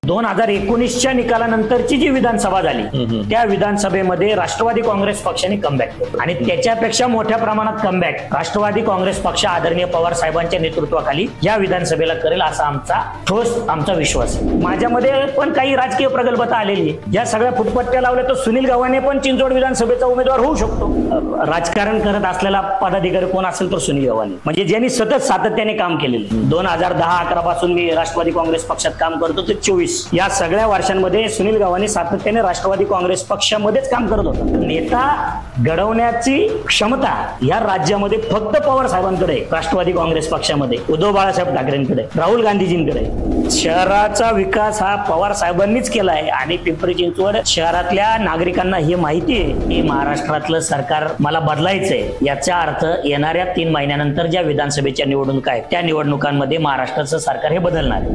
2019च्या निकालानंतरची जी विधानसभा झाली त्या विधानसभेमध्ये राष्ट्रवादी काँग्रेस पक्षाने कमबॅक केलं आणि त्याच्यापेक्षा मोठ्या प्रमाणात कमबॅक राष्ट्रवादी काँग्रेस पक्ष आदरणीय पवार साहेबांच्या नेतृत्वाखाली या विधानसभेला करेल असा आमचा विश्वास आहे। माझ्यामध्ये पण काही राजकीय प्रगल्भता आलेली या सगळ्या फुटपट्ट्या लावल्या तर सुनील गव्हाणे पण चिंचवड विधानसभेचा उमेदवार होऊ शकतो। राजकारण करत असलेला पदाधिकारी कोण असेल तर सुनील गव्हाणे, म्हणजे ज्यांनी सतत सातत्याने काम केलेले। 2010-11 पासून मी राष्ट्रवादी काँग्रेस पक्षात काम करतो ते 24 या सगळ्या वर्षांमध्ये सुनील गव्हाणे सातत्याने राष्ट्रवादी काँग्रेस पक्षामध्येच काम करत होता। नेता घडवण्याची क्षमता या राज्यामध्ये फक्त पवार साहेबांकडे, राष्ट्रवादी काँग्रेस पक्षामध्ये उद्धव बाळासाहेब ठाकरेंकडे, राहुल गांधीजींकडे। शहराचा विकास हा पवार साहेबांनीच केला आहे आणि पिंपरी चिंचवड शहरातल्या नागरिकांना हे माहिती आहे की महाराष्ट्रातलं सरकार मला बदलायचंय। याचा अर्थ येणाऱ्या 3 महिन्यानंतर ज्या विधानसभेच्या निवडणुका आहेत त्या निवडणुकांमध्ये महाराष्ट्राचं सरकार हे बदलणार आहे।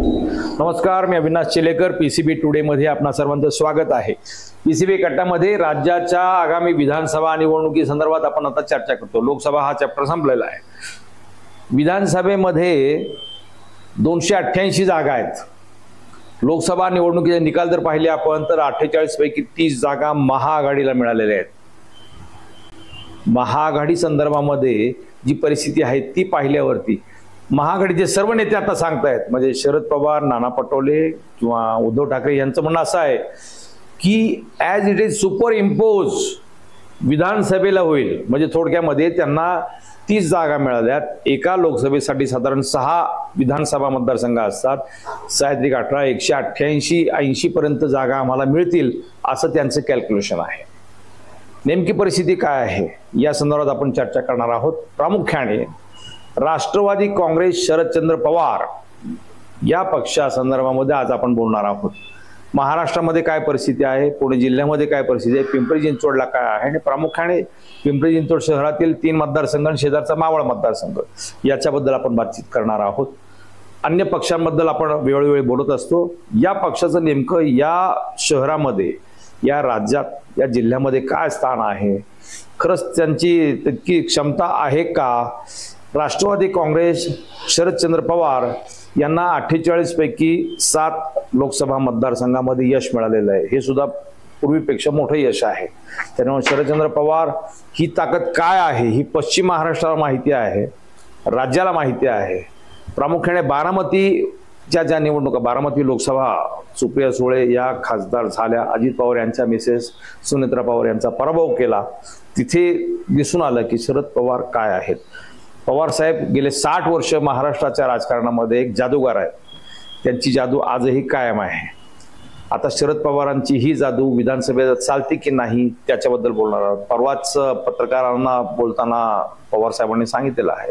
नमस्कार, मी अविनाश चिलेकर, पीसीबी टुडे मध्ये आपणा सर्वांचं स्वागत आहे। पीसीबी कट्टामध्ये राज्याच्या आगामी विधानसभा निवडणुकी संदर्भात आपण आता चर्चा करतो। लोकसभा हा चॅप्टर संपलेला आहे। विधानसभेमध्ये 288 जागा आहेत। लोकसभा निवडणुकीचे निकाल जर पाहिले आपण तर 48 पैकी 30 जागा महाआघाडीला मिळालेल्या आहेत। महाआघाडी संदर्भामध्ये जी परिस्थिती आहे ती पाहिल्यावरती महाआघाडीचे सर्व नेते आता सांगतायत, म्हणजे शरद पवार, नाना पटोले किंवा उद्धव ठाकरे यांचं म्हणणं असं आहे की as it is super impose विधानसभेला होईल। म्हणजे थोडक्यामध्ये त्यांना 30 जागा मिळाल्यात। एका लोकसभेसाठी साधारण 6 विधानसभा मतदारसंघ असतात। 6 18 188 80 पर्यंत जागा आम्हाला मिळतील असं त्यांचं कॅल्क्युलेशन आहे। नेमकी परिस्थिती काय आहे या संदर्भात आपण चर्चा करणार आहोत। प्रामुख्याने राष्ट्रवादी काँग्रेस शरदचंद्र पवार या पक्षा संदर्भामध्ये आज आपण बोलणार आहोत। महाराष्ट्रामध्ये काय परिस्थिती आहे, पुणे जिल्ह्यामध्ये काय परिस्थिती आहे, पिंपरी चिंचवडला काय आहे आणि प्रामुख्याने पिंपरी चिंचवड शहरातील 3 मतदारसंघ आणि शेजारचा मावळ मतदारसंघ याच्याबद्दल आपण बातचीत करणार आहोत। अन्य पक्षांबद्दल आपण वेळोवेळी बोलत असतो। या पक्षाचं नेमकं या शहरामध्ये, या राज्यात, या जिल्ह्यामध्ये काय स्थान आहे, खरंच त्यांची तितकी क्षमता आहे का? राष्ट्रवादी काँग्रेस शरदचंद्र पवार यांना 48 पैकी 7 लोकसभा मतदारसंघामध्ये यश मिळालेलं आहे। हे सुद्धा पूर्वीपेक्षा मोठं यश आहे। त्यामुळे शरदचंद्र पवार ही ताकद काय आहे ही पश्चिम महाराष्ट्राला माहिती आहे, राज्याला माहिती आहे। प्रामुख्याने बारामतीच्या ज्या निवडणुका, बारामती लोकसभा सुप्रिया सुळे या खासदार झाल्या, अजित पवार यांच्या मिसेस सुनेत्रा पवार यांचा पराभव केला, तिथे दिसून आलं की शरद पवार काय आहेत। पवार साहेब गेले 60 वर्ष महाराष्ट्राच्या राजकारणामध्ये एक जादूगार आहेत। त्यांची जादू आजही कायम आहे। आता शरद पवारांची ही जादू विधानसभेत चालते की नाही त्याच्याबद्दल बोलणार आहोत। परवाच पत्रकारांना बोलताना पवार साहेबांनी सांगितलेलं आहे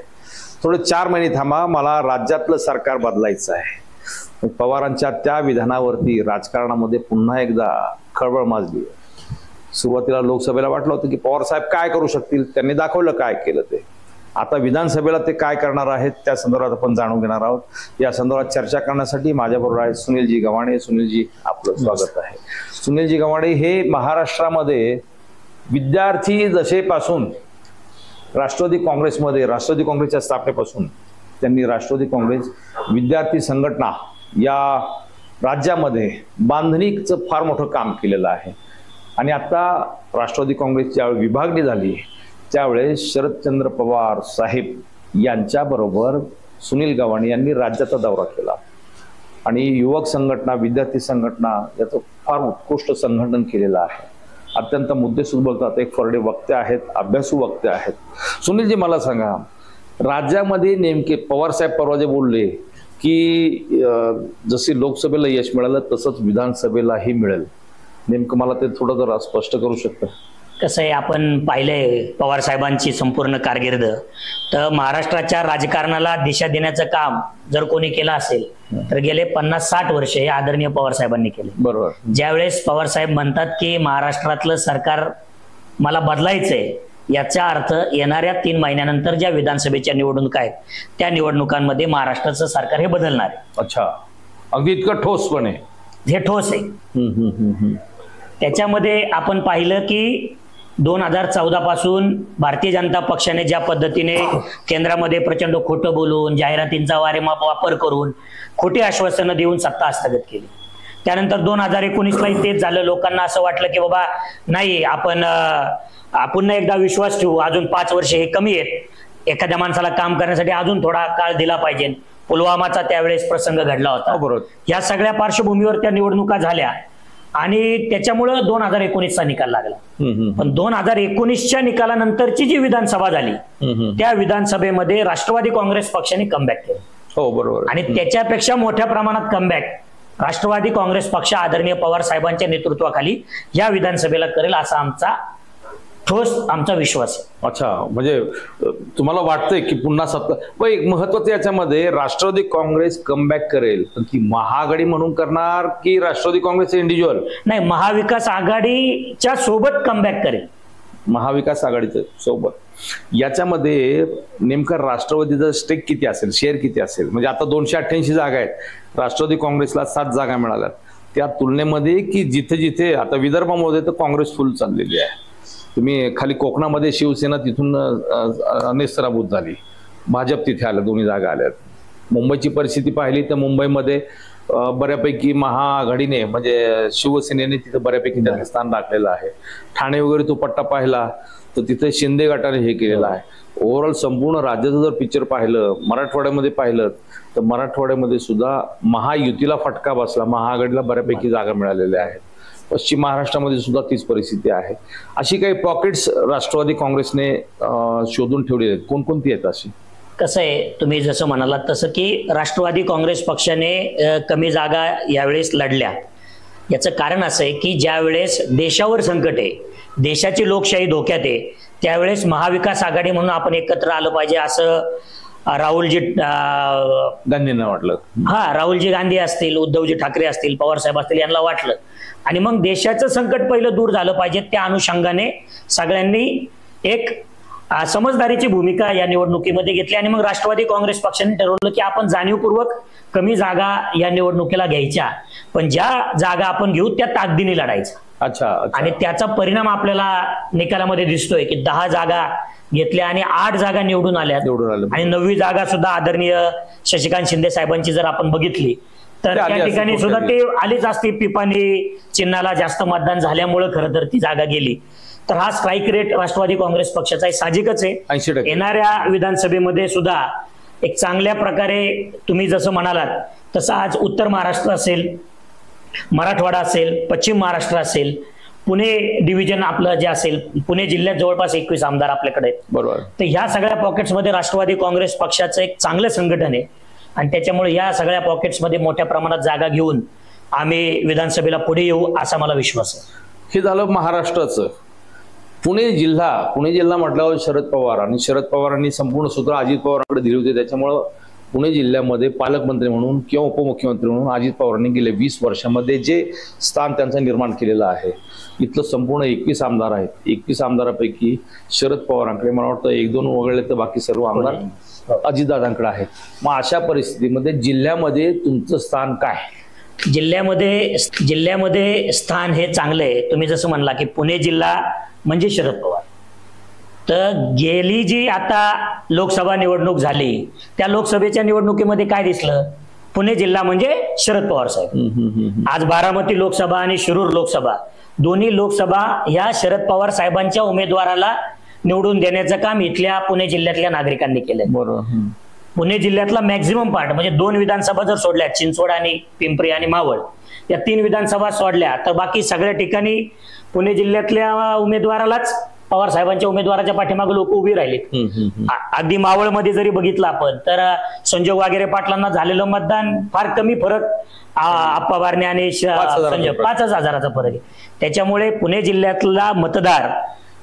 थोडे 4 महिने थांबा, मला राज्यातलं सरकार बदलायचं आहे। पवारांच्या त्या विधानावरती राजकारणामध्ये पुन्हा एकदा खळबळ माजली। सुरुवातीला लोकसभेला वाटलं होतं की पवार साहेब काय करू शकतील, त्यांनी दाखवलं काय केलं ते। आता विधानसभेला ते काय करणार आहेत त्या संदर्भात आपण जाणून घेणार आहोत। या संदर्भात चर्चा करण्यासाठी माझ्याबरोबर आहेत सुनीलजी गव्हाणे। सुनीलजी, आपलं स्वागत आहे। सुनीलजी गव्हाणे हे महाराष्ट्रामध्ये विद्यार्थी दशेपासून राष्ट्रवादी काँग्रेसमध्ये, राष्ट्रवादी काँग्रेसच्या स्थापनेपासून त्यांनी राष्ट्रवादी काँग्रेस विद्यार्थी संघटना या राज्यामध्ये बांधणीचं फार मोठं काम केलेलं आहे। आणि आता राष्ट्रवादी काँग्रेसची ज्यावेळी विभागणी झाली त्यावेळेस शरदचंद्र पवार साहेब यांच्याबरोबर सुनील गव्हाणे यांनी राज्याचा दौरा केला आणि युवक संघटना, विद्यार्थी संघटना याचं फार उत्कृष्ट संघटन केलेलं आहे। अत्यंत मुद्देसूद बोलतात, एक फरडे वक्ते आहेत, अभ्यासू वक्ते आहेत। सुनीलजी, मला सांगा, राज्यामध्ये नेमके पवार साहेब परवा जे बोलले की जशी लोकसभेला यश मिळालं तसंच विधानसभेलाही मिळेल, नेमकं मला ते थोडं जरा स्पष्ट करू शकता? कसं आहे, आपण पाहिलंय पवार साहेबांची संपूर्ण कारकीर्द, तर महाराष्ट्राच्या राजकारणाला दिशा देण्याचं काम जर कोणी केलं असेल तर गेले 50-60 वर्ष हे आदरणीय पवार साहेबांनी केले। बरोबर। ज्यावेळेस पवार साहेब म्हणतात की महाराष्ट्रातलं सरकार मला बदलायचंय, याचा अर्थ येणाऱ्या 3 महिन्यानंतर ज्या विधानसभेच्या निवडणुका आहेत त्या निवडणुकांमध्ये महाराष्ट्राचं सरकार हे बदलणार आहे। अच्छा, अगदी इतकं ठोसपणे? हे ठोस आहे। त्याच्यामध्ये आपण पाहिलं की 2014 पासून भारतीय जनता पक्षाने ज्या पद्धतीने केंद्रामध्ये प्रचंड खोटं बोलून, जाहिरातींचा वारेमाप वापर करून, खोटी आश्वासनं देऊन सत्ता हस्तगत केली, त्यानंतर 2019ला तेच झालं. लोकांना असं वाटलं की बाबा नाही, आपण पुन्हा एकदा विश्वास ठेवू, अजून 5 वर्ष हे कमी आहेत, एखाद्या माणसाला काम करण्यासाठी अजून थोडा काळ दिला पाहिजे. पुलवामाचा त्यावेळेस प्रसंग घडला होता. बरोबर. या सगळ्या पार्श्वभूमीवर त्या निवडणुका झाल्या आणि त्याच्यामुळं 2019चा निकाल लागला. पण 2019च्या निकालानंतरची जी विधानसभा झाली त्या विधानसभेमध्ये राष्ट्रवादी काँग्रेस पक्षाने कमबॅक केलं. हो बरोबर. आणि त्याच्यापेक्षा मोठ्या प्रमाणात कमबॅक राष्ट्रवादी काँग्रेस पक्ष आदरणीय पवार साहेबांच्या नेतृत्वाखाली या विधानसभेला करेल असा आमचा विश्वास आहे. अच्छा, म्हणजे तुम्हाला वाटतंय की पुन्हा सत्ता. एक महत्वाचं याच्यामध्ये राष्ट्रवादी काँग्रेस कमबॅक करेल, पण ती महाआघाडी म्हणून करणार की राष्ट्रवादी काँग्रेस इंडिव्हिज्युअल? नाही, महाविकास आघाडीच्या सोबत कमबॅक करेल. महाविकास आघाडीच्या सोबत. याच्यामध्ये नेमका राष्ट्रवादीचा स्टेक किती असेल, शेअर किती असेल? म्हणजे आता 288 जागा आहेत, राष्ट्रवादी काँग्रेसला 7 जागा मिळाल्या, त्या तुलनेमध्ये की जिथे जिथे आता विदर्भामध्ये तर काँग्रेस फुल चाललेली आहे. तुम्ही खाली कोकणामध्ये शिवसेना तिथून नेस्तराभूत झाली, भाजप तिथे आलं, 2 जागा आल्यात. मुंबईची परिस्थिती पाहिली तर मुंबईमध्ये बऱ्यापैकी महाआघाडीने म्हणजे शिवसेनेने तिथे बऱ्यापैकी त्यांचं स्थान राखलेलं आहे. ठाणे वगैरे तो पट्टा पाहिला तर तिथे शिंदे गटाने हे केलेलं आहे. ओव्हरऑल संपूर्ण राज्याचं जर पिक्चर पाहिलं, मराठवाड्यामध्ये पाहिलं तर मराठवाड्यामध्ये सुद्धा महायुतीला फटका बसला, महाआघाडीला बऱ्यापैकी जागा मिळालेल्या आहेत. पश्चिम महाराष्ट्रामध्ये सुद्धा तीच परिस्थिती आहे. अशी काही पॉकेट्स राष्ट्रवादी काँग्रेसने शोधून ठेवली आहेत, कोणकोणती आहेत अशी? कसं आहे, तुम्ही जसं म्हणालात तसं की राष्ट्रवादी काँग्रेस पक्षाने कमी जागा यावेळेस लढल्या. याचं कारण असं आहे की ज्या वेळेस देशावर संकट आहे, देशाची लोकशाही धोक्यात आहे, त्यावेळेस महाविकास आघाडी म्हणून आपण एकत्र आलं पाहिजे असं राहुलजी गांधींना वाटलं. राहुलजी गांधी असतील, उद्धवजी ठाकरे असतील, पवार साहेब असतील, यांना वाटलं. आणि मग देशाचं संकट पहिलं दूर झालं पाहिजे, त्या अनुषंगाने सगळ्यांनी एक समजदारीची भूमिका या निवडणुकीमध्ये घेतली. आणि मग राष्ट्रवादी काँग्रेस पक्षाने ठरवलं की आपण जाणीवपूर्वक कमी जागा या निवडणुकीला घ्यायच्या, पण ज्या जागा आपण घेऊ त्या ताकदीने लढायच्या. अच्छा. आणि त्याचा परिणाम आपल्याला निकालामध्ये दिसतोय की 10 जागा घेतल्या आणि 8 जागा निवडून आल्या. आणि 9वी जागा सुद्धा आदरणीय शशिकांत शिंदे साहेबांची जर आपण बघितली तर त्या ठिकाणी सुद्धा ते आलीच असती. पिपाणी चिन्हाला जास्त मतदान झाल्यामुळे खरं तर ती जागा गेली. तर हा स्ट्राईक रेट राष्ट्रवादी काँग्रेस पक्षाचा साहजिकच आहे. 80%. येणाऱ्या विधानसभेमध्ये सुद्धा एक चांगल्या प्रकारे तुम्ही जसं म्हणालात तसं आज उत्तर महाराष्ट्र असेल, मराठवाडा असेल, पश्चिम महाराष्ट्र असेल, पुणे डिव्हिजन आपलं जे असेल, पुणे जिल्ह्यात जवळपास 21 आमदार आपल्याकडे आहेत. बरोबर. तर ह्या सगळ्या पॉकेट्समध्ये राष्ट्रवादी काँग्रेस पक्षाचं एक चांगलं संघटन आहे आणि त्याच्यामुळे या सगळ्या पॉकेट्समध्ये मोठ्या प्रमाणात जागा घेऊन आम्ही विधानसभेला पुढे येऊ असा मला विश्वास आहे. हे झालं महाराष्ट्राचं. पुणे जिल्हा म्हटल्यावर शरद पवार, आणि शरद पवारांनी संपूर्ण सूत्र अजित पवारांकडे दिली होती. त्याच्यामुळं पुणे जिल्ह्यामध्ये पालकमंत्री म्हणून किंवा उपमुख्यमंत्री म्हणून अजित पवारांनी गेले 20 वर्षामध्ये जे स्थान त्यांचं निर्माण केलेलं आहे, इथलं संपूर्ण 21 आमदार आहेत. 21 आमदारापैकी शरद पवारांकडे मला वाटतं 1-2 वगळले तर बाकी सर्व आमदार अजितदादांकडे आहेत. मग अशा परिस्थितीमध्ये जिल्ह्यामध्ये तुमचं स्थान काय? जिल्ह्यामध्ये स्थान हे चांगलं आहे. तुम्ही जसं म्हणला की पुणे जिल्हा म्हणजे शरद पवार. तर गेली जी आता लोकसभा निवडणूक झाली त्या लोकसभेच्या निवडणुकीमध्ये काय दिसलं? पुणे जिल्हा म्हणजे शरद पवार साहेब. आज बारामती लोकसभा आणि शिरूर लोकसभा दोन्ही लोकसभा या शरद पवार साहेबांच्या उमेदवाराला निवडून देण्याचं काम इथल्या पुणे जिल्ह्यातल्या नागरिकांनी केलंय. बरोबर. पुणे जिल्ह्यातला मॅक्झिमम पार्ट म्हणजे 2 विधानसभा जर सोडल्या, चिंचवड आणि पिंपरी आणि मावळ, या 3 विधानसभा सोडल्या तर बाकी सगळ्या ठिकाणी पुणे जिल्ह्यातल्या उमेदवारालाच, पवार साहेबांच्या उमेदवाराच्या पाठीमागे लोक उभी राहिली. अगदी मावळमध्ये जरी बघितलं आपण तर संजय वागेरे पाटलांना झालेलं मतदान फार कमी फरक, आप्पा बारणे आणि संजय 5,000चा फरक आहे. त्याच्यामुळे पुणे जिल्ह्यातला मतदार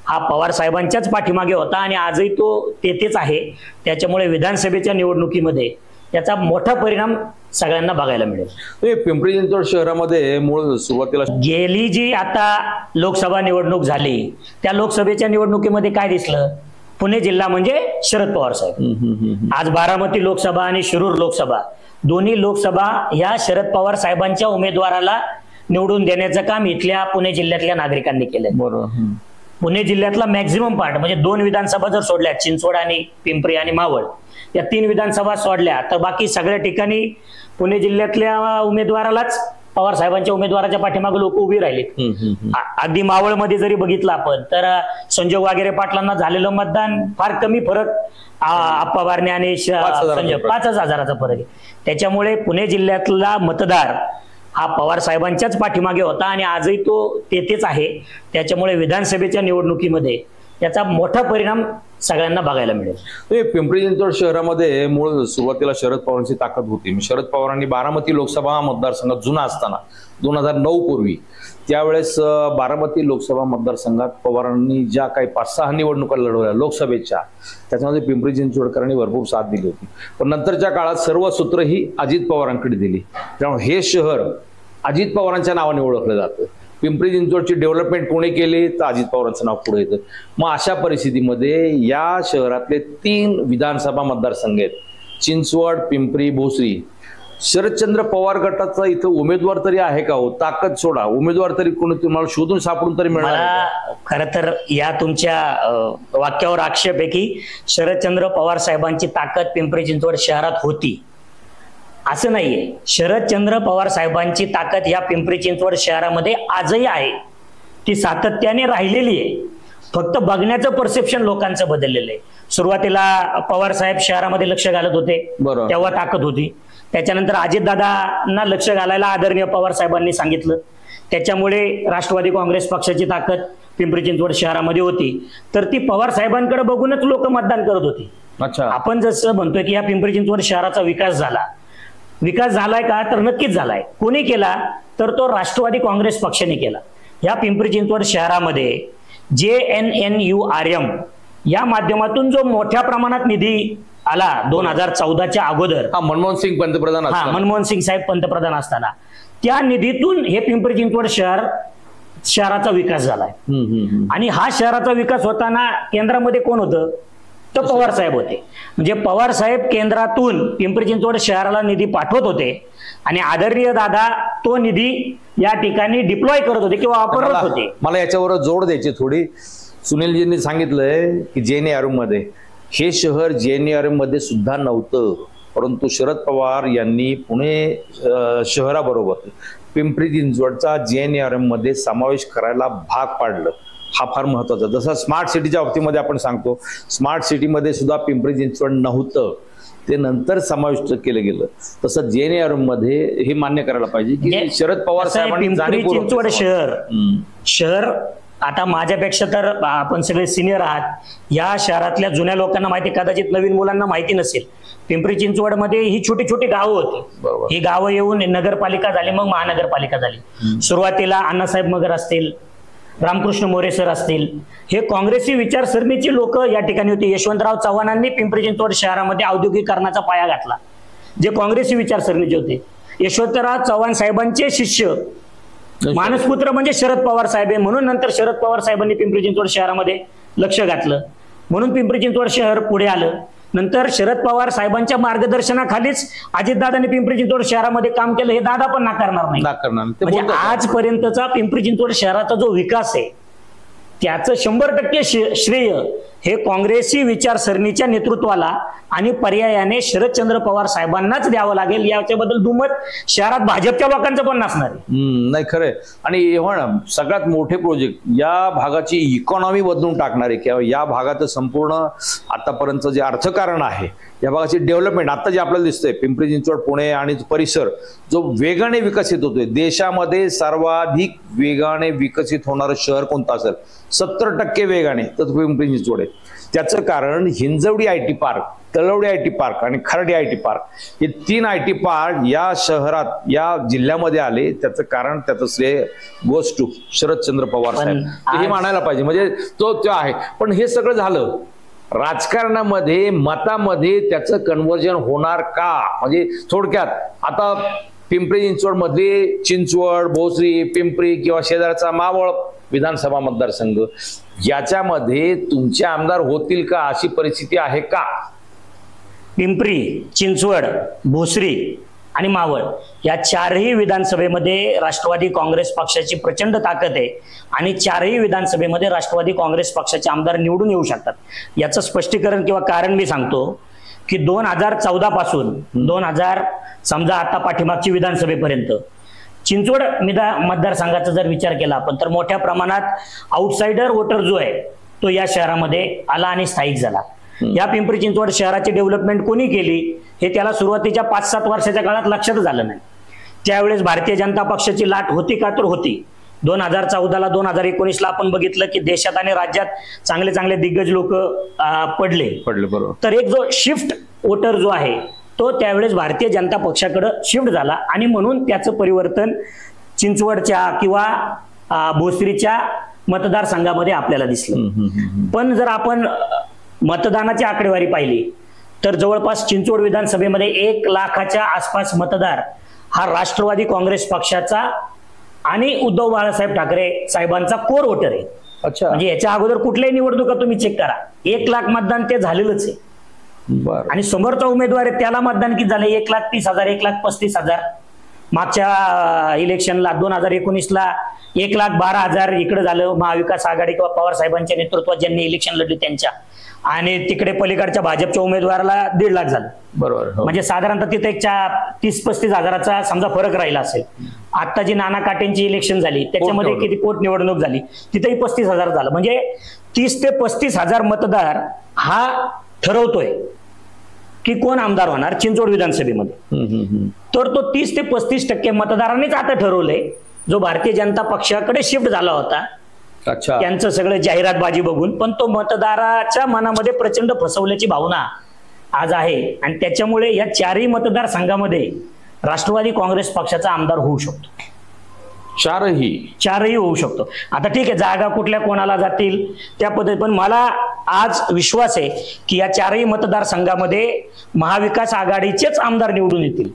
हा पवार साहेबांच्याच पाठीमागे होता आणि आजही तो तेथेच आहे. त्याच्यामुळे विधानसभेच्या निवडणुकीमध्ये त्याचा मोठा परिणाम सगळ्यांना बघायला मिळेल. पिंपरी चिंचवड शहरामध्ये मूळ सुरुवातीला गेली जी आता लोकसभा निवडणूक झाली त्या लोकसभेच्या निवडणुकीमध्ये काय दिसलं? पुणे जिल्हा म्हणजे शरद पवार साहेब. आज बारामती लोकसभा आणि शिरूर लोकसभा दोन्ही लोकसभा या शरद पवार साहेबांच्या उमेदवाराला निवडून देण्याचं काम इथल्या पुणे जिल्ह्यातल्या नागरिकांनी केलंय. बरोबर. पुणे जिल्ह्यातला मॅक्झिमम पार्ट म्हणजे 2 विधानसभा जर सोडल्या, चिंचवड आणि पिंपरी आणि मावळ, या 3 विधानसभा सोडल्या तर बाकी सगळ्या ठिकाणी पुणे जिल्ह्यातल्या उमेदवारालाच, पवार साहेबांच्या उमेदवाराच्या पाठीमागे लोक उभी राहिली. अगदी मावळमध्ये जरी बघितलं आपण तर संजय वागेरे पाटलांना झालेलं मतदान फार कमी फरक, आप्पा बारणे आणि संजय 5,000चा फरक आहे. त्याच्यामुळे पुणे जिल्ह्यातला मतदार हा पवार साहेबांच्याच पाठीमागे होता आणि आजही तो तेथेच आहे. त्याच्यामुळे विधानसभेच्या निवडणुकीमध्ये त्याचा मोठा परिणाम सगळ्यांना बघायला मिळेल. पिंपरी चिंचवड शहरामध्ये मूळ सुरुवातीला शरद पवारांची ताकद होती. शरद पवारांनी बारामती लोकसभा मतदारसंघात जुना असताना 2009 पूर्वी त्यावेळेस बारामती लोकसभा मतदारसंघात पवारांनी ज्या काही 5-6 निवडणुका लढवल्या लोकसभेच्या, त्याच्यामध्ये पिंपरी चिंचवडकरांनी भरपूर साथ दिली होती. पण नंतरच्या काळात सर्व सूत्र ही अजित पवारांकडे दिली. त्यामुळे हे शहर अजित पवारांच्या नावाने ओळखलं जातं. पिंपरी चिंचवडची डेव्हलपमेंट कोणी केली तर अजित पवारांचं नाव पुढे येतं. मग अशा परिस्थितीमध्ये या शहरातले 3 विधानसभा मतदारसंघ आहेत, चिंचवड, पिंपरी, भोसरी. शरदचंद्र पवार गटाचा इथं उमेदवार तरी आहे का हो? ताकद सोडा, उमेदवार तरी कोणी तुम्हाला शोधून सापडून तरी मिळणार? खरं तर या तुमच्या वाक्यावर आक्षेप आहे की शरदचंद्र पवार साहेबांची ताकद पिंपरी चिंचवड शहरात होती, असं नाहीये. शरदचंद्र पवार साहेबांची ताकद या पिंपरी चिंचवड शहरामध्ये आजही आहे, ती सातत्याने राहिलेली आहे. फक्त बघण्याचं परसेप्शन लोकांचं बदललेलं आहे. सुरुवातीला पवार साहेब शहरामध्ये लक्ष घालत होते, तेव्हा ताकद होती. त्याच्यानंतर अजितदादांना लक्ष घालायला आदरणीय पवार साहेबांनी सांगितलं, त्याच्यामुळे राष्ट्रवादी काँग्रेस पक्षाची ताकद पिंपरी चिंचवड शहरामध्ये होती. तर ती पवार साहेबांकडे बघूनच लोक मतदान करत होती. आपण जसं म्हणतोय की या पिंपरी चिंचवड शहराचा विकास झालाय का, तर नक्कीच झालाय. कोणी केला तर तो राष्ट्रवादी काँग्रेस पक्षाने केला. या पिंपरी चिंचवड शहरामध्ये JNNURM या माध्यमातून जो मोठ्या प्रमाणात निधी आला 2014च्या अगोदर, मनमोहन सिंग पंतप्रधान, मनमोहन सिंग साहेब पंतप्रधान असताना, त्या निधीतून हे पिंपरी चिंचवड शहराचा विकास झालाय. आणि हा शहराचा विकास होताना केंद्रामध्ये कोण होतं तर पवार साहेब होते. म्हणजे पवार साहेब केंद्रातून पिंपरी चिंचवड शहराला निधी पाठवत होते आणि आदरणीय दादा तो निधी या ठिकाणी डिप्लॉय करत होते किंवा वापरत होते. मला याच्यावर जोड द्यायची थोडी. सुनीलजींनी सांगितलंय की JNRM मध्ये, हे शहर JNRM मध्ये सुद्धा नव्हतं, परंतु शरद पवार यांनी पुणे शहराबरोबर पिंपरी चिंचवडचा JNRM मध्ये समावेश करायला भाग पाडलं. हा फार महत्वाचा. जसं स्मार्ट सिटीच्या बाबतीमध्ये आपण सांगतो, स्मार्ट सिटीमध्ये सुद्धा पिंपरी चिंचवड नव्हतं, ते नंतर समाविष्ट केलं गेलं. तसं JNRM मध्ये हे मान्य करायला पाहिजे की शरद पवार साहेबांनी पिंपरी चिंचवड शहर आता माझ्यापेक्षा तर आपण सगळे सिनियर आहात, या शहरातल्या जुन्या लोकांना माहिती, कदाचित नवीन मुलांना माहिती नसेल. पिंपरी चिंचवड मध्ये ही छोटी छोटी गावं होती. ही गावं येऊन नगरपालिका झाली, मग महानगरपालिका झाली. सुरुवातीला अण्णासाहेब मगर असतील, रामकृष्ण मोरे सर असतील, हे काँग्रेसी विचारसरणीची लोक या ठिकाणी होती. यशवंतराव चव्हाणांनी पिंपरी चिंचवड शहरामध्ये औद्योगिकरणाचा पाया घातला, जे काँग्रेसी विचारसरणीचे होते. यशवंतराव चव्हाण साहेबांचे शिष्य मानसपुत्र म्हणजे शरद पवार साहेब आहे, म्हणून नंतर शरद पवार साहेबांनी पिंपरी चिंचवड शहरामध्ये लक्ष घातलं, म्हणून पिंपरी चिंचवड शहर पुढे आलं. नंतर शरद पवार साहेबांच्या मार्गदर्शनाखालीच अजितदादांनी पिंपरी चिंचवड शहरामध्ये काम केलं, हे दादा पण नाकारणार नाही. म्हणजे आजपर्यंतचा पिंपरी चिंचवड शहराचा जो विकास आहे त्याचं 100% श्रेय हे काँग्रेसी विचारसरणीच्या नेतृत्वाला आणि पर्यायाने शरदचंद्र पवार साहेबांनाच द्यावं लागेल. याच्याबद्दल दुमत शहरात भाजपच्या लोकांचं पण नसणार आहे. नाही खरंय. आणि सगळ्यात मोठे प्रोजेक्ट या भागाची इकॉनॉमी बदलून टाकणारे किंवा या भागाचं संपूर्ण आतापर्यंत जे अर्थकारण आहे, या भागाची डेव्हलपमेंट आता जे आपल्याला दिसतंय, पिंपरी चिंचवड, पुणे आणि परिसर जो वेगाने विकसित होतोय, देशामध्ये सर्वाधिक वेगाने विकसित होणारं शहर कोणतं असेल, 70% वेगाने, तर पिंपरी चिंचवड आहे. त्याचं कारण Hinjawadi IT park, Talawadi IT park आणि खर्डी IT पार्क, हे 3 IT पार्क या शहरात, या जिल्ह्यामध्ये आले. त्याचं कारण, त्याचं श्रेय गोस टू शरदचंद्र पवार साहेब, हे मानायला पाहिजे. म्हणजे तो आहे. पण हे सगळं झालं, राजकारणामध्ये मतामध्ये त्याचं कन्व्हर्जन होणार का? म्हणजे थोडक्यात आता पिंपरी चिंचवड मध्ये चिंचवड, भोसरी, पिंपरी किंवा शेजारचा मावळ विधानसभा मतदारसंघ, याच्यामध्ये तुमचे आमदार होतील का, अशी परिस्थिती आहे का? पिंपरी, चिंचवड, भोसरी आणि मावळ या 4ही विधानसभेमध्ये राष्ट्रवादी काँग्रेस पक्षाची प्रचंड ताकद आहे आणि 4ही विधानसभेमध्ये राष्ट्रवादी काँग्रेस पक्षाचे आमदार निवडून येऊ शकतात. याचं स्पष्टीकरण किंवा कारण मी सांगतो की 2014 पासून 2000 समजा आता पाठीमागची विधानसभेपर्यंत चिंचवड मतदारसंघाचा जर विचार केला आपण तर मोठ्या प्रमाणात आउटसाइडर वोटर जो आहे तो या शहरामध्ये आला आणि स्थायिक झाला. या पिंपरी चिंचवड शहराची डेव्हलपमेंट कोणी केली हे त्याला सुरुवातीच्या 5-7 वर्षाच्या काळात लक्षात झालं नाही. त्यावेळेस भारतीय जनता पक्षाची लाट होती का तर होती. 2014ला 2019ला आपण बघितलं की देशात आणि राज्यात चांगले चांगले दिग्गज लोक पडले बरोबर. तर एक जो शिफ्ट वोटर जो आहे तो त्यावेळेस भारतीय जनता पक्षाकडे शिफ्ट झाला आणि म्हणून त्याचं परिवर्तन चिंचवडच्या किंवा भोसरीच्या मतदारसंघामध्ये आपल्याला दिसलं. पण जर आपण मतदानाची आकडेवारी पाहिली तर जवळपास चिंचवड विधानसभेमध्ये 1 लाखाच्या आसपास मतदार हा राष्ट्रवादी काँग्रेस पक्षाचा आणि उद्धव बाळासाहेब ठाकरे साहेबांचा कोर वोटर आहे. अच्छा. म्हणजे याच्या अगोदर कुठल्याही निवडणुका तुम्ही चेक करा 1 लाख मतदान ते झालेलंच आहे. आणि समोरचा उमेदवार आहे त्याला मतदान किती झाले 1,30,000 1,35,000. मागच्या इलेक्शनला 2019ला 1,12,000 इकडे झालं. महाविकास आघाडी किंवा पवार साहेबांच्या नेतृत्वात ज्यांनी इलेक्शन लढली त्यांच्या आणि तिकडे पलीकडच्या भाजपच्या उमेदवाराला 1.5 लाख झालं. बरोबर. म्हणजे साधारणतः तिथे 30-35 हजाराचा समजा फरक राहिला असेल. आता जी नाना काटेंची इलेक्शन झाली त्याच्यामध्ये किती पोटनिवडणूक झाली तिथेही 35,000 झालं. म्हणजे 30 ते 35,000 मतदार हा ठरवतोय की कोण आमदार होणार चिंचवड विधानसभेमध्ये. तर तो 30 ते 35% मतदारांनीच आता ठरवलंय जो भारतीय जनता पक्षाकडे शिफ्ट झाला होता. अच्छा. त्यांचं सगळं जाहिरातबाजी बघून पण तो मतदाराच्या मनामध्ये प्रचंड फसवल्याची भावना आज आहे आणि त्याच्यामुळे या 4ही मतदारसंघामध्ये राष्ट्रवादी काँग्रेस पक्षाचा आमदार होऊ शकतो. 4ही होऊ शकतो. आता ठीक आहे जागा कुठल्या कोणाला जातील त्या पद्धती पण मला आज विश्वास आहे की या 4ही मतदारसंघामध्ये महाविकास आघाडीचेच आमदार निवडून येतील.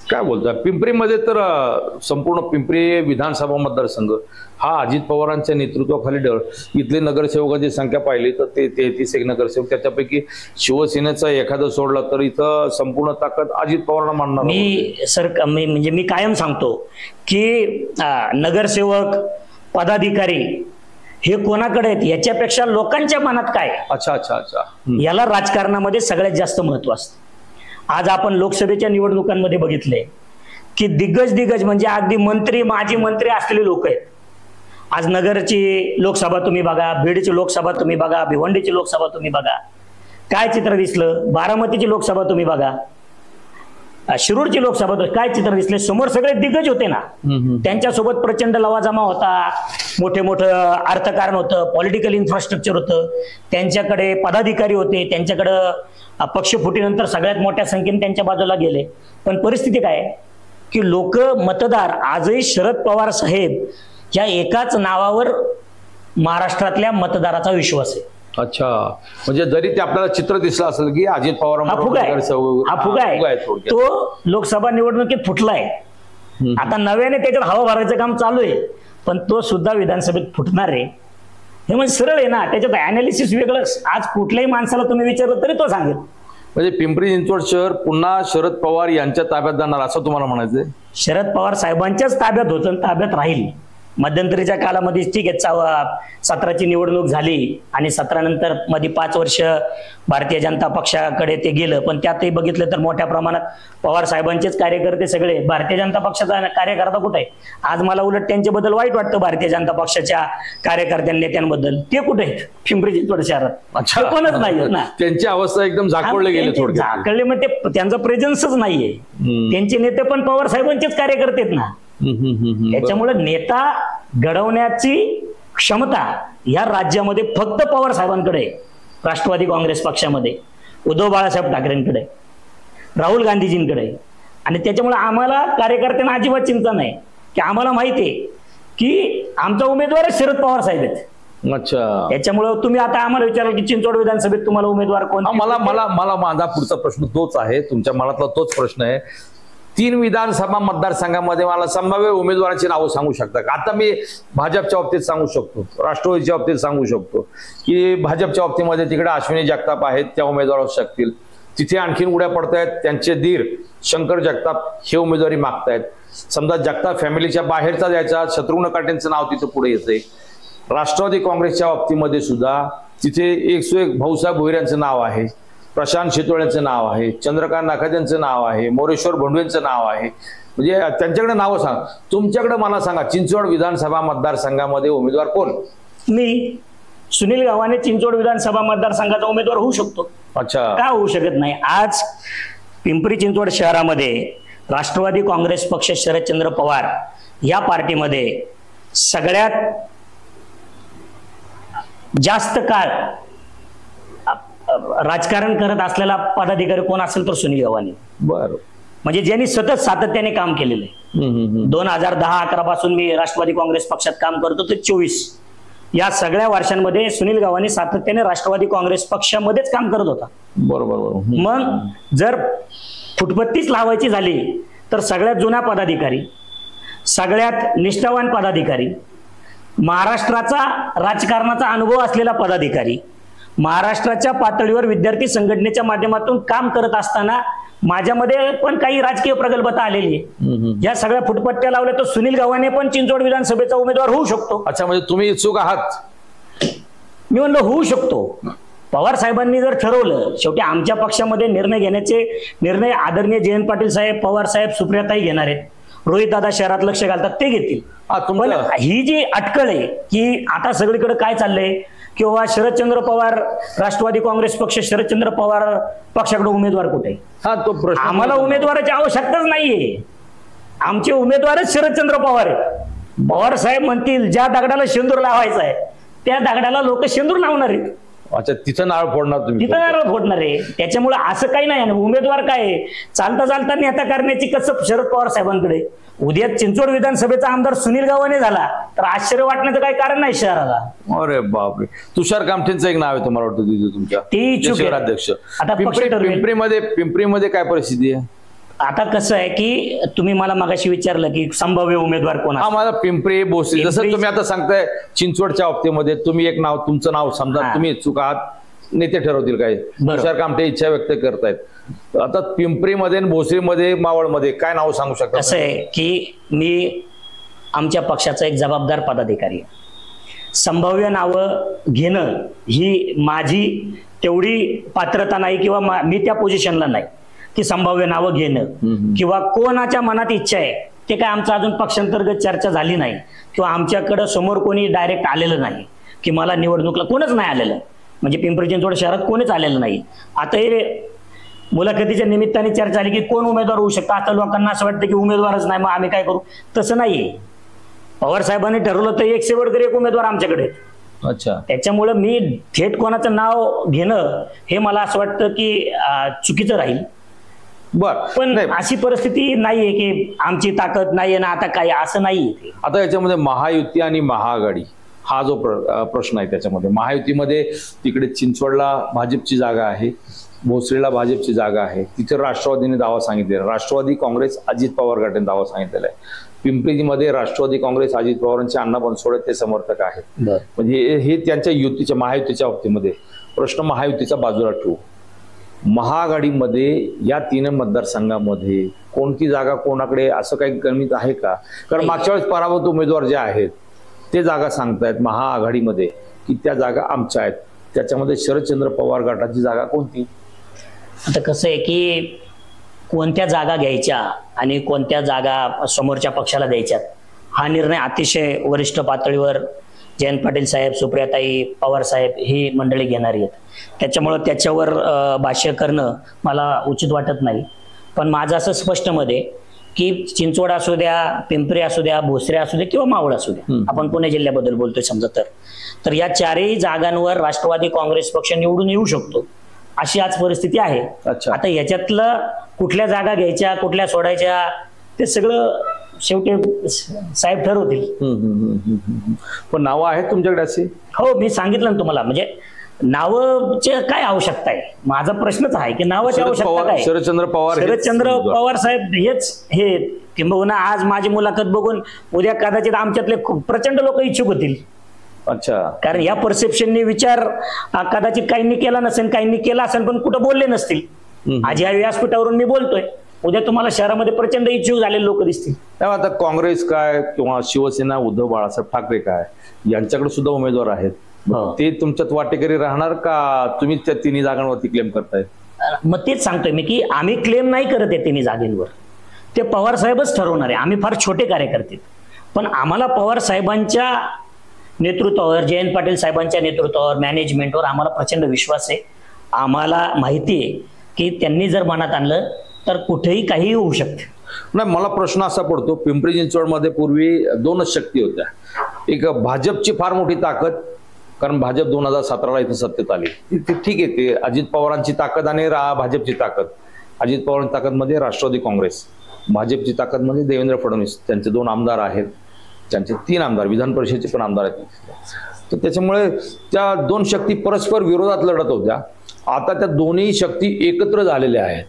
काय बोलता. पिंपरीमध्ये तर संपूर्ण पिंपरी विधानसभा मतदारसंघ हा अजित पवारांच्या नेतृत्वाखाली इथले नगरसेवकांची संख्या पाहिली तर ते 33 नगरसेवक त्याच्यापैकी शिवसेनेचा एखादा सोडला तर इथं संपूर्ण ताकद अजित पवारांना मानणार. मी कायम सांगतो की नगरसेवक पदाधिकारी हे कोणाकडे आहेत याच्यापेक्षा लोकांच्या मनात काय. अच्छा अच्छा अच्छा. याला राजकारणामध्ये सगळ्यात जास्त महत्व असतं. आज आपण लोकसभेच्या निवडणुकांमध्ये बघितले की दिग्गज म्हणजे अगदी मंत्री माजी मंत्री असलेले लोक आहेत. आज नगरची लोकसभा तुम्ही बघा, बीडची लोकसभा तुम्ही बघा, भिवंडीची लोकसभा तुम्ही बघा, काय चित्र दिसलं. बारामतीची लोकसभा तुम्ही बघा, शिरूरची लोकसभा काय चित्र दिसले. समोर सगळे दिग्गज होते ना. त्यांच्यासोबत प्रचंड लवाजमा होता, मोठे अर्थकारण होतं, पॉलिटिकल इन्फ्रास्ट्रक्चर होतं, त्यांच्याकडे पदाधिकारी होते, त्यांच्याकडं पक्षफुटीनंतर सगळ्यात मोठ्या संख्येने त्यांच्या बाजूला गेले. पण परिस्थिती काय की लोक मतदार आजही शरद पवार साहेब या एकाच नावावर महाराष्ट्रातल्या मतदाराचा विश्वास आहे. अच्छा. म्हणजे जरी ते आपल्याला चित्र दिसलं असेल की अजित पवार हा फुगा आहे तो लोकसभा निवडणुकीत फुटलाय. आता नव्याने त्याच्यात हवा भरायचं काम चालू आहे पण तो सुद्धा विधानसभेत फुटणार आहे. हे म्हणजे सरळ आहे ना. त्याच्यात अनालिसिस वेगळं. आज कुठल्याही माणसाला तुम्ही विचारलं तरी तो सांगेल. म्हणजे पिंपरी चिंचवड शहर पुन्हा शरद पवार यांच्या ताब्यात जाणार असं तुम्हाला म्हणायचंय. शरद पवार साहेबांच्याच ताब्यात होतं ताब्यात राहील. मध्यंतरीच्या कालामध्ये ठीक आहे 17ची निवडणूक झाली आणि 17 नंतर मध्ये 5 वर्ष भारतीय जनता पक्षाकडे ते गेलं. पण त्यातही बघितलं तर मोठ्या प्रमाणात पवार साहेबांचेच कार्यकर्ते सगळे. भारतीय जनता पक्षाचा कार्यकर्ता कुठे आहे आज. मला उलट त्यांच्याबद्दल वाईट वाटतं भारतीय जनता पक्षाच्या कार्यकर्त्या नेत्यांबद्दल. ते कुठे आहेत पिंपरी चिंचवड शहरात कोणच नाही ना. त्यांची अवस्था एकदम झाकळले गेले. झाकळले मग ते त्यांचा प्रेझेन्सच नाहीये. त्यांचे नेते पण पवार साहेबांचेच कार्यकर्ते आहेत ना. त्याच्यामुळे नेता घडवण्याची क्षमता या राज्यामध्ये फक्त पवार साहेबांकडे, राष्ट्रवादी काँग्रेस पक्षामध्ये, उद्धव बाळासाहेब ठाकरेंकडे, राहुल गांधीजींकडे. आणि त्याच्यामुळे आम्हाला कार्यकर्त्यांना अजिबात चिंता नाही की आम्हाला माहिती आहे की आमचा उमेदवार शरद पवार साहेब आहेत. अच्छा. त्याच्यामुळे तुम्ही आता आम्हाला विचाराल की चिंचवड विधानसभेत तुम्हाला उमेदवार कोण. मला माझा पुढचा प्रश्न तोच आहे. तुमच्या मनातला तोच प्रश्न आहे. 3 विधानसभा मतदारसंघामध्ये मला संभाव्य उमेदवारांची नावं सांगू शकता का. आता मी भाजपच्या बाबतीत सांगू शकतो, राष्ट्रवादीच्या बाबतीत सांगू शकतो की भाजपच्या बाबतीमध्ये तिकडे अश्विनी जगताप आहेत, त्या उमेदवार असू शकतील. तिथे आणखीन उड्या पडतायत. त्यांचे धीर शंकर जगताप हे उमेदवारी मागतायत. समजा जगताप फॅमिलीच्या बाहेरचा द्यायचा, शत्रुघ्न काटेंचं नाव तिथे पुढे येतंय. राष्ट्रवादी काँग्रेसच्या बाबतीमध्ये सुद्धा तिथे 101 भाऊसाहेब भोईर यांचं नाव आहे. प्रशांत शितोळेंचं नाव आहे, चंद्रकांत नाकाजेंचं नाव आहे, मोरेश्वर भोंडवेंचं नाव आहे. म्हणजे त्यांच्याकडे नावं सांगा. तुमच्याकडे मला सांगा, चिंचवड विधानसभा मतदारसंघामध्ये उमेदवार कोण? मी सुनील गावाने चिंचवड विधानसभा मतदारसंघाचा उमेदवार होऊ शकतो. अच्छा, का होऊ शकत नाही? आज पिंपरी चिंचवड शहरामध्ये राष्ट्रवादी काँग्रेस पक्ष, शरदचंद्र पवार या पार्टीमध्ये सगळ्यात जास्त काळ राजकारण करत असलेला पदाधिकारी कोण असेल तर सुनील गावाने. बरं. म्हणजे ज्यांनी सतत सातत्याने काम केलेलं आहे. 2010-11 पासून मी राष्ट्रवादी काँग्रेस पक्षात काम करतो तर 24 या सगळ्या वर्षांमध्ये सुनील गावाने सातत्याने राष्ट्रवादी काँग्रेस पक्षामध्येच काम करत होता. बरोबर. मग जर फुटपत्तीच लावायची झाली तर सगळ्यात जुना पदाधिकारी, सगळ्यात निष्ठावान पदाधिकारी, महाराष्ट्राचा राजकारणाचा अनुभव असलेला पदाधिकारी, महाराष्ट्राच्या पातळीवर विद्यार्थी संघटनेच्या माध्यमातून काम करत असताना माझ्यामध्ये पण काही राजकीय प्रगल्भता आलेली आहे. या सगळ्या फुटपट्ट्या लावल्या तर सुनील गावाने पण चिंचवड विधानसभेचा उमेदवार होऊ शकतो. अच्छा, म्हणजे तुम्ही इच्छुक आहात? मी म्हणलं होऊ शकतो. पवार साहेबांनी जर ठरवलं, शेवटी आमच्या पक्षामध्ये निर्णय घेण्याचे निर्णय आदरणीय जयंत पाटील साहेब, पवार साहेब, सुप्रियाताई घेणार आहेत. रोहित दादा शहरात लक्ष घालतात, ते घेतील. पण ही जी अटकळ आहे की आता सगळीकडे काय चाललंय किंवा शरदचंद्र पवार राष्ट्रवादी काँग्रेस पक्ष, शरदचंद्र पवार पक्षाकडे उमेदवार कुठे? हा, तो प्रश्न. आम्हाला उमेदवाराची आवश्यकताच नाहीये. आमचे उमेदवारच शरदचंद्र पवार आहे. पवार साहेब म्हणतील ज्या दगडाला शेंदूर लावायचा आहे त्या दगडाला लोक शेंदूर लावणार आहेत. अच्छा, तिथं नाळ फोडणार तुम्ही? तिथं नारळ फोडणार आहे. त्याच्यामुळे असं काही नाही. उमेदवार काय चालता चालता नेता करण्याची कसं शरद पवार साहेबांकडे. उद्या चिंचवड विधानसभेचा आमदार सुनील गावाने झाला तर आश्चर्य वाटण्याचं काही कारण नाही शहराला. अरे बापरे. तुषार कामठेंचं एक नाव आहे तुम्हाला वाटतं तिथे तुमच्या? ते शहराध्यक्ष. आता पिंपरीमध्ये काय परिस्थिती आहे? आता कसं आहे की तुम्ही मला मगाशी विचारलं की संभाव्य उमेदवार कोण हा, मला पिंपरी भोसरी, जसं तुम्ही आता सांगताय चिंचवडच्या बाबतीमध्ये तुम्ही एक नाव, तुमचं नाव समजा तुम्ही इच्छुक आहात, नेते ठरवतील काय, तुषार कामठे इच्छा व्यक्त करतायत. आता पिंपरीमध्ये, भोसरीमध्ये, मावळमध्ये काय नाव सांगू शकता? कसं आहे की मी आमच्या पक्षाचा एक जबाबदार पदाधिकारी आहे. संभाव्य नावं घेणं ही माझी तेवढी पात्रता नाही किंवा मी त्या पोझिशनला नाही की संभाव्य नावं घेणं किंवा कोणाच्या मनात इच्छा आहे ते काय आमचं अजून पक्षांतर्गत चर्चा झाली नाही किंवा आमच्याकडं समोर कोणी डायरेक्ट आलेलं नाही की मला निवडणुकीला कोणच नाही आलेलं. म्हणजे पिंपरी चिंचवड शहरात कोणीच आलेलं नाही. आता हे मुलाखतीच्या निमित्ताने चर्चा झाली की कोण उमेदवार होऊ शकतं. आता लोकांना असं वाटतं की उमेदवारच नाही, मग आम्ही काय करू. तसं नाहीये. पवार साहेबांनी ठरवलं तर 1 शेवटकर 1 उमेदवार आमच्याकडे. अच्छा. त्याच्यामुळे मी थेट कोणाचं नाव घेणं हे मला असं वाटतं की चुकीचं राहील. पण अशी परिस्थिती नाहीये की आमची ताकद नाहीये ना आता काय, असं नाहीये. आता याच्यामध्ये महायुती आणि महाआघाडी हा जो प्रश्न आहे त्याच्यामध्ये, महायुतीमध्ये तिकडे चिंचवडला भाजपची जागा आहे, भोसरीला भाजपची जागा आहे, तिथे राष्ट्रवादीने दावा सांगितलेला, राष्ट्रवादी काँग्रेस अजित पवार गटाने दावा सांगितलेला आहे. पिंपरीमध्ये राष्ट्रवादी काँग्रेस अजित पवारांचे अण्णा बनसोडे ते समर्थक आहेत. म्हणजे हे त्यांच्या युतीच्या, महायुतीच्या बाबतीमध्ये प्रश्न महायुतीचा बाजूला ठेवू. महाआघाडीमध्ये या 3 मतदारसंघामध्ये कोणती जागा कोणाकडे असं काही गणित आहे का? कारण मागच्या वेळेस पराभूत उमेदवार जे आहेत ते जागा सांगतायत महाआघाडीमध्ये की त्या जागा आमच्या आहेत. त्याच्यामध्ये शरदचंद्र पवार गटाची जागा कोणती? आता कसं आहे की कोणत्या जागा घ्यायच्या आणि कोणत्या जागा समोरच्या पक्षाला द्यायच्यात हा निर्णय अतिशय वरिष्ठ पातळीवर जयंत पाटील साहेब, सुप्रियाताई, पवार साहेब ही मंडळी घेणारी आहेत. त्याच्यामुळं त्याच्यावर भाष्य करणं मला उचित वाटत नाही. पण माझं असं स्पष्ट मत आहे की चिंचवड असू द्या, पिंपरी असू द्या, भोसरी असू द्या किंवा मावळ असू द्या, आपण पुणे जिल्ह्याबद्दल बोलतोय समजा, तर या 4ही जागांवर राष्ट्रवादी काँग्रेस पक्ष निवडून येऊ शकतो अशी आज परिस्थिती आहे. आता याच्यातलं कुठल्या जागा घ्यायच्या, कुठल्या सोडायच्या ते सगळं शेवटी साहेब ठरवतील. पण नावं आहेत तुमच्याकडे असे? हो, मी सांगितलं ना तुम्हाला. म्हणजे नावाची काय आवश्यकता आहे, माझा प्रश्नच आहे की नावाची आवश्यकता काय? शरदचंद्र पवार साहेब हेच हे किंबहुना आज माझी मुलाखत बघून उद्या कदाचित आमच्यातले प्रचंड लोक इच्छुक होतील. अच्छा. कारण या परसेप्शनने विचार कदाचित काहींनी केला नसेल, काहींनी केला असेल पण कुठं बोलले नसतील. आज या व्यासपीठावरून मी बोलतोय, उद्या तुम्हाला शहरामध्ये प्रचंड इच्छुक झालेले लोक दिसतील. आता काँग्रेस काय किंवा शिवसेना, उद्धव बाळासाहेब ठाकरे काय यांच्याकडे सुद्धा उमेदवार आहेत. ते तुमच्यात वाटेकरी राहणार का तुम्ही त्या 3 जागांवरती क्लेम करताय? मग तेच सांगतोय मी की आम्ही क्लेम नाही करत आहे तिन्ही जागेंवर, ते पवार साहेबच ठरवणार आहे. आम्ही फार छोटे कार्यकर्ते, पण आम्हाला पवार साहेबांच्या नेतृत्वावर, जयंत पाटील साहेबांच्या नेतृत्वावर, मॅनेजमेंटवर आम्हाला प्रचंड विश्वास आहे. आम्हाला माहिती आहे की त्यांनी जर मनात आणलं तर कुठेही काहीही होऊ शकते. नाही, मला प्रश्न असा पडतो, पिंपरी चिंचवडमध्ये पूर्वी दोनच शक्ती होत्या. एक भाजपची फार मोठी ताकद, कारण भाजप 2017ला इथं सत्तेत आली. ठीक आहे, ते अजित पवारांची ताकद आणि भाजपची ताकद. अजित पवारांची ताकदमध्ये राष्ट्रवादी काँग्रेस, भाजपची ताकदमध्ये देवेंद्र फडणवीस, त्यांचे 2 आमदार आहेत, त्यांचे 3 आमदार, विधान परिषदेचे पण आमदार आहेत. तर त्याच्यामुळे त्या 2 शक्ती परस्पर विरोधात लढत होत्या. आता त्या दोन्ही शक्ती एकत्र झालेल्या आहेत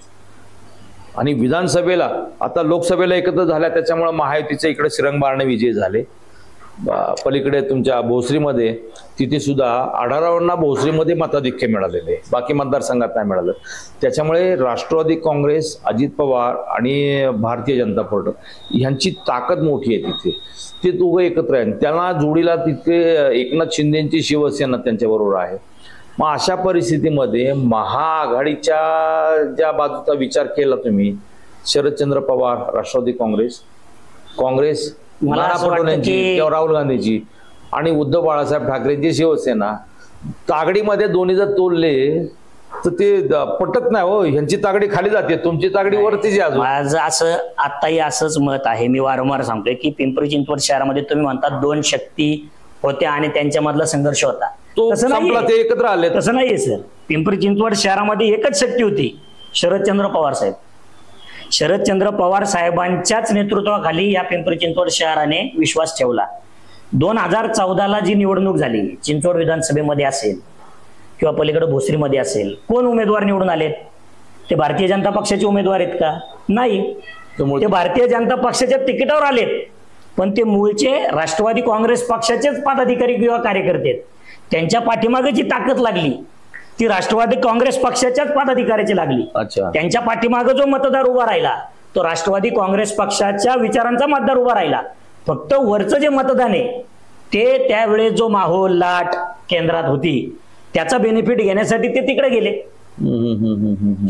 आणि विधानसभेला, आता लोकसभेला एकत्र झाल्या. त्याच्यामुळे महायुतीचे इकडे श्रीरंग बारणे विजयी झाले. पलीकडे तुमच्या भोसरीमध्ये, तिथे सुद्धा आढळरावांना भोसरीमध्ये मताधिक्य मिळालेले, बाकी मतदारसंघात नाही मिळालं. त्याच्यामुळे राष्ट्रवादी काँग्रेस, अजित पवार आणि भारतीय जनता पार्टी यांची ताकद मोठी आहे तिथे. ते दोघं एकत्र आहेत. त्यांना जोडीला तिथे एकनाथ शिंदेची शिवसेना त्यांच्याबरोबर आहे. मग अशा परिस्थितीमध्ये महाआघाडीच्या ज्या बाजूचा विचार केला तुम्ही, शरदचंद्र पवार, राष्ट्रवादी काँग्रेस, नाना पटोलेंची किंवा राहुल गांधीची आणि उद्धव बाळासाहेब ठाकरेंची शिवसेना, तागडीमध्ये दोन्ही जर तोलले तर ते पटत नाही हो. ह्यांची तागडी खाली जाते, तुमची तागडी वरती. माझं असं आताही असंच मत आहे. मी वारंवार सांगतोय की पिंपरी चिंचवड शहरामध्ये तुम्ही म्हणतात 2 शक्ती होत्या आणि त्यांच्यामधला संघर्ष होता, तो संपला, ते एकत्र आले. तसं नाहीये सर. पिंपरी चिंचवड शहरामध्ये एकच शक्ती होती, शरदचंद्र पवार साहेब. शरदचंद्र पवार साहेबांच्याच नेतृत्वाखाली या पिंपरी चिंचवड शहराने विश्वास ठेवला. 2014ला जी निवडणूक झाली, चिंचवड विधानसभेमध्ये असेल किंवा पलीकडे भोसरीमध्ये असेल, कोण उमेदवार निवडून आलेत? ते भारतीय जनता पक्षाचे उमेदवार आहेत का? नाही, ते भारतीय जनता पक्षाच्या तिकिटावर आलेत, पण ते मूळचे राष्ट्रवादी काँग्रेस पक्षाचेच पदाधिकारी किंवा कार्यकर्ते आहेत. त्यांच्या पाठीमागे जी ताकद लागली ती राष्ट्रवादी काँग्रेस पक्षाच्याच पदाधिकाऱ्याची लागली. त्यांच्या पाठीमागे जो मतदार उभा राहिला तो राष्ट्रवादी काँग्रेस पक्षाच्या विचारांचा मतदार उभा राहिला. फक्त वरचं जे मतदान आहे ते त्यावेळेस जो माहोल, लाट केंद्रात होती त्याचा बेनिफिट घेण्यासाठी ते तिकडे गेले.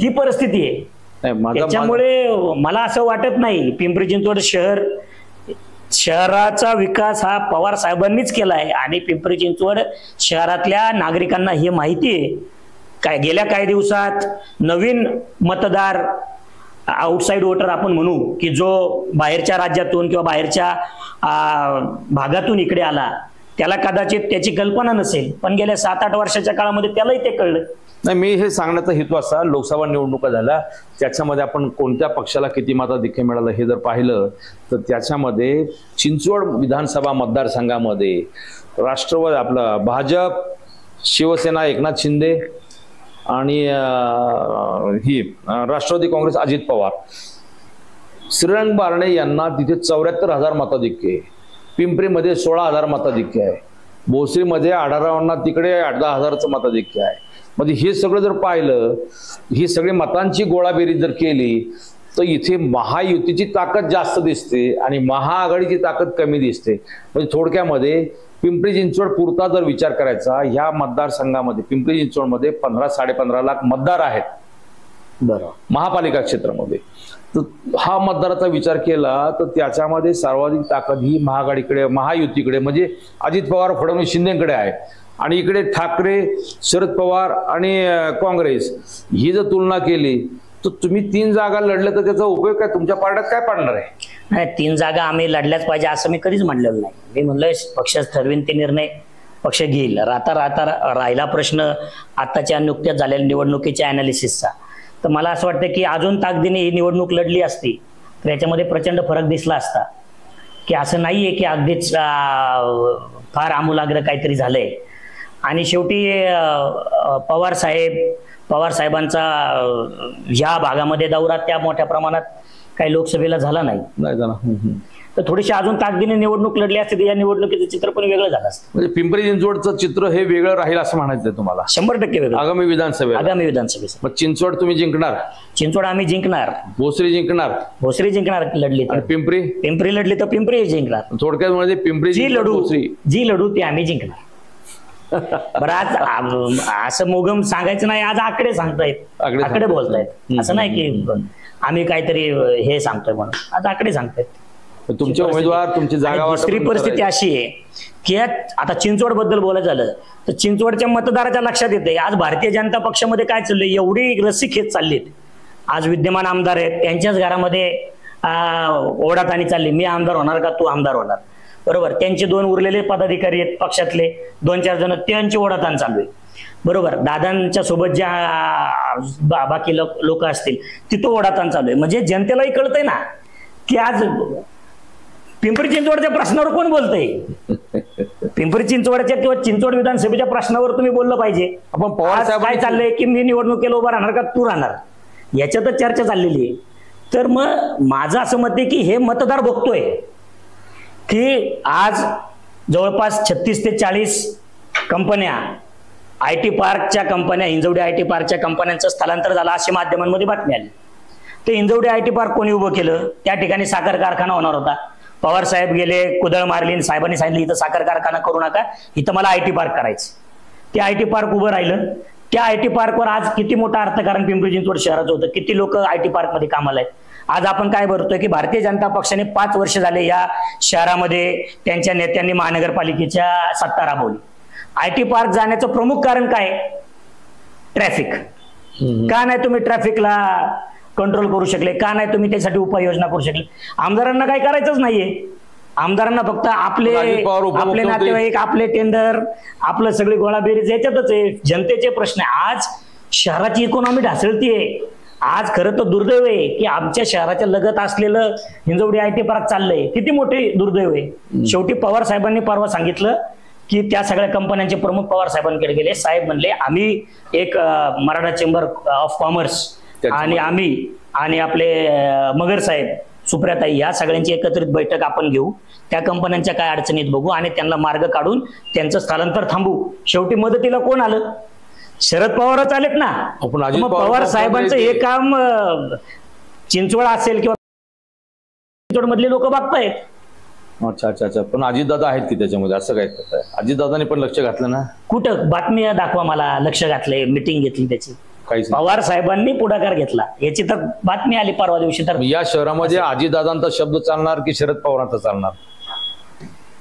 ही परिस्थिती आहे. त्याच्यामुळे मला असं वाटत नाही पिंपरी चिंचवड शहराचा विकास हा पवार साहेबांनीच केला आहे आणि पिंपरी चिंचवड शहरातल्या नागरिकांना हे माहिती आहे. गेल्या काही दिवसात नवीन मतदार, आउटसाइड वोटर आपण म्हणू, की जो बाहेरच्या राज्यातून किंवा बाहेरच्या भागातून इकडे आला, त्याला कदाचित त्याची कल्पना नसेल, पण गेल्या 7-8 वर्षाच्या काळामध्ये त्यालाही ते कळलं. नाही, मी हे सांगण्याचा हेतू असा, लोकसभा निवडणुका झाल्या त्याच्यामध्ये आपण कोणत्या पक्षाला किती मताधिक्य मिळालं हे जर पाहिलं तर त्याच्यामध्ये चिंचवड विधानसभा मतदारसंघामध्ये राष्ट्रवादी, आपलं भाजप, शिवसेना एकनाथ शिंदे आणि ही राष्ट्रवादी काँग्रेस अजित पवार, श्रीरंग बारणे यांना तिथे 74,000 मताधिक्य आहे. पिंपरीमध्ये 16,000 मताधिक्य आहे. भोसरीमध्ये आढळरावांना तिकडे 8-10,000चं मताधिक्य आहे. म्हणजे हे सगळं जर पाहिलं, ही सगळी मतांची गोळाबेरीज जर केली तर इथे महायुतीची ताकद जास्त दिसते आणि महाआघाडीची ताकद कमी दिसते. म्हणजे थोडक्यामध्ये पिंपरी चिंचवड पुरता जर विचार करायचा, ह्या मतदारसंघामध्ये पिंपरी चिंचवडमध्ये 15-15.5 लाख मतदार आहेत बरं महापालिका क्षेत्रामध्ये. तर हा मतदाराचा विचार केला तर त्याच्यामध्ये सर्वाधिक ताकद ही महाआघाडीकडे, महायुतीकडे, म्हणजे अजित पवार, फडणवीस, शिंदेकडे आहे. आणि इकडे ठाकरे, शरद पवार आणि काँग्रेस, ही जर तुलना केली तर तुम्ही 3 जागा लढल्या तर त्याचा उपयोग काय, तुमच्या पार्ट्यात काय पडणार आहे? नाही, 3 जागा आम्ही लढल्याच पाहिजे असं मी कधीच म्हणलेलं नाही. मी म्हणलोय पक्ष ठरवीन ते निर्णय पक्ष घेईल. राहता राहिला प्रश्न आताच्या नुकत्याच झालेल्या निवडणुकीच्या अनालिसिसचा, तर मला असं वाटतं की अजून ताकदीने ही निवडणूक लढली असती तर याच्यामध्ये प्रचंड फरक दिसला असता. की असं नाहीये की अगदीच फार आमूलाग्र काहीतरी झालंय. आणि शेवटी पवार साहेबांचा या भागामध्ये दौरा त्या मोठ्या प्रमाणात काही लोकसभेला झाला नाही झाला. तर थोडीशी अजून ताकदीने निवडणूक लढली असते तर या निवडणुकीचं चित्र पण वेगळं झालं असतं. म्हणजे पिंपरी चिंचवडचं चित्र हे वेगळं राहील असं म्हणायचं तुम्हाला? 100% वेगळं. आगामी विधानसभेत मग चिंचवड तुम्ही जिंकणार? चिंचवड आम्ही जिंकणार. भोसरी जिंकणार लढली तर. पिंपरी लढली तर पिंपरी जिंकणार. थोडक्यात म्हणजे पिंपरी जी लढू ती आम्ही जिंकणार. बरं आज असं मोगम सांगायचं नाही, आज आकडे सांगतायत, आकडे बोलतायत. असं नाही की आम्ही काहीतरी हे सांगतोय म्हणून, आज आकडे सांगतायत. तुमचे उमेदवार तुमची जागा दुसरी परिस्थिती अशी आहे की आता चिंचवड बद्दल बोलायचं झालं तर चिंचवडच्या मतदाराच्या लक्षात येते आज भारतीय जनता पक्षामध्ये काय चाललंय, एवढी रस्सीखेच चालली. आज विद्यमान आमदार आहेत त्यांच्याच घरामध्ये ओढाताणी चालली, मी आमदार होणार का तू आमदार होणार, बरोबर. त्यांचे 2 उरलेले पदाधिकारी आहेत पक्षातले 2-4 जण, त्यांची ओढाताण चालू आहे, बरोबर. दादांच्या सोबत ज्या बाकी लोक असतील तिथं ओढाताण चालू आहे. म्हणजे जनतेलाही कळतंय ना की आज पिंपरी चिंचवडच्या प्रश्नावर कोण बोलतंय. पिंपरी चिंचवडच्या किंवा चिंचवड विधानसभेच्या प्रश्नावर तुम्ही बोललं पाहिजे. आपण पवार साहेब काय चाललंय की मी निवडणुकीला उभा राहणार का तू राहणार, याच्यातच चर्चा चाललेली आहे. तर मग माझं असं मत आहे की हे मतदार बघतोय की आज जवळपास 36 ते 40 कंपन्या IT पार्कच्या कंपन्या, हिंजवडी IT पार्कच्या कंपन्यांचं स्थलांतर झालं अशी माध्यमांमध्ये बातमी आली. ते हिंजवडी IT पार्क कोणी उभं केलं, त्या ठिकाणी साखर कारखाना होणार होता. पवार साहेब गेले, कुदळ मारली, साहेबांनी सांगितलं इथं साखर कारखाना करू नका, इथं मला IT पार्क करायचं. ते IT पार्क उभं राहिलं. त्या IT पार्कवर आज किती मोठं अर्थकारण पिंपरी चिंचवड शहराचं होतं, किती लोक IT पार्कमध्ये कामाला आहेत. आज आपण काय बघतोय की भारतीय जनता पक्षाने 5 वर्ष झाले या शहरामध्ये त्यांच्या नेत्यांनी महानगरपालिकेच्या सत्ता राबवली. IT पार्क जाण्याचं प्रमुख कारण काय, ट्रॅफिक. का नाही तुम्ही ट्रॅफिकला कंट्रोल करू शकले, का नाही तुम्ही त्यासाठी उपाययोजना करू शकले. आमदारांना काय करायचंच नाहीये, आमदारांना फक्त आपले नातेवाईक, आपले टेंडर, आपलं सगळी गोळाबेरीज याच्यातच आहे. जनतेचे प्रश्न आहे. आज शहराची इकॉनॉमी ढासळतीये. आज खरं तर दुर्दैव आहे की आमच्या शहराच्या लगत असलेलं हिंजवडी IT पार्क चाललंय, किती मोठे दुर्दैव आहे. शेवटी पवार साहेबांनी परवा सांगितलं की त्या सगळ्या कंपन्यांचे प्रमुख पवार साहेबांकडे गेले. साहेब म्हणले आम्ही एक मराठा चेंबर ऑफ कॉमर्स आणि आम्ही आणि आपले मगर साहेब, सुप्रियाताई, या सगळ्यांची एकत्रित बैठक आपण घेऊ, त्या कंपन्यांच्या काय अडचणीत बघू आणि त्यांना मार्ग काढून त्यांचं स्थलांतर थांबू. शेवटी मदतीला कोण आलं, शरद पवारच आलेत ना. मग पवार साहेबांचं हे काम चिंचवड असेल किंवा चिंचवड मधले लोक बघतायत. अच्छा अच्छा अच्छा, पण अजितदादा आहेत की त्याच्यामध्ये, असं काय अजितदादांनी पण लक्ष घातलं ना. कुठं बातमी दाखवा मला, लक्ष घातले, मिटिंग घेतली त्याची, पवार साहेबांनी पुढाकार घेतला याची तर बातमी आली परवा दिवशी. तर या शहरामध्ये अजितदादांचा शब्द चालणार की शरद पवारांचा चालणार?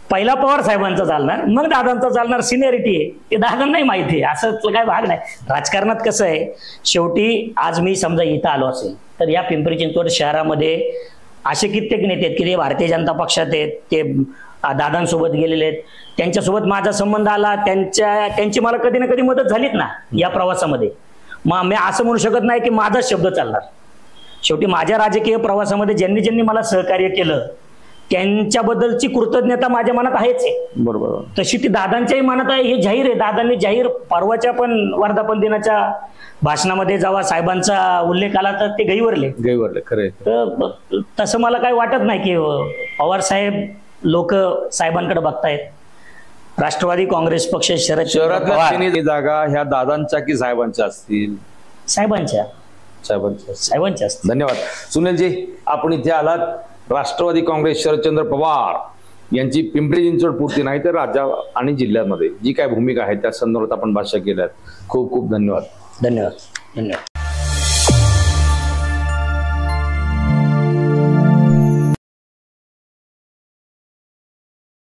पहिला पवार साहेबांचा चालणार, मग दादांचा चालणार. सिनियरिटी आहे ते दादांनाही माहिती आहे, असं काय भाग नाही. राजकारणात कसं आहे, शेवटी आज मी समजा इथं आलो असेल तर या पिंपरी चिंचवड शहरामध्ये असे कित्येक नेते आहेत की ते भारतीय जनता पक्षात आहेत, ते दादांसोबत गेलेले आहेत, त्यांच्यासोबत माझा संबंध आला, त्यांची मला कधी ना कधी मदत झालीच ना या प्रवासामध्ये. मग मी असं म्हणू शकत नाही की माझा शब्द चालणार. शेवटी माझ्या राजकीय प्रवासामध्ये ज्यांनी ज्यांनी मला सहकार्य केलं त्यांच्याबद्दलची कृतज्ञता माझ्या मनात आहेच आहे. बरोबर, तशी ती दादांच्याही मनात आहे, हे जाहीर आहे. दादांनी जाहीर परवाच्या पण वर्धापन दिनाच्या भाषणामध्ये जेव्हा साहेबांचा उल्लेख आला तर ते गैवरले खरे. तर तसं मला काही वाटत नाही की पवार साहेब लोक साहेबांकडे बघतायत. राष्ट्रवादी काँग्रेस पक्ष शहरातल्या जागा ह्या दादांच्या की साहेबांच्या असतील? साहेबांच्या असतील. धन्यवाद सुनीलजी, आपण इथे आलात. राष्ट्रवादी काँग्रेस शरदचंद्र पवार यांची पिंपरी चिंचवड पुरती नाही तर राज्या आणि जिल्ह्यामध्ये जी काय भूमिका आहे त्या संदर्भात आपण भाष्य केलं. खूप खूप धन्यवाद. धन्यवाद.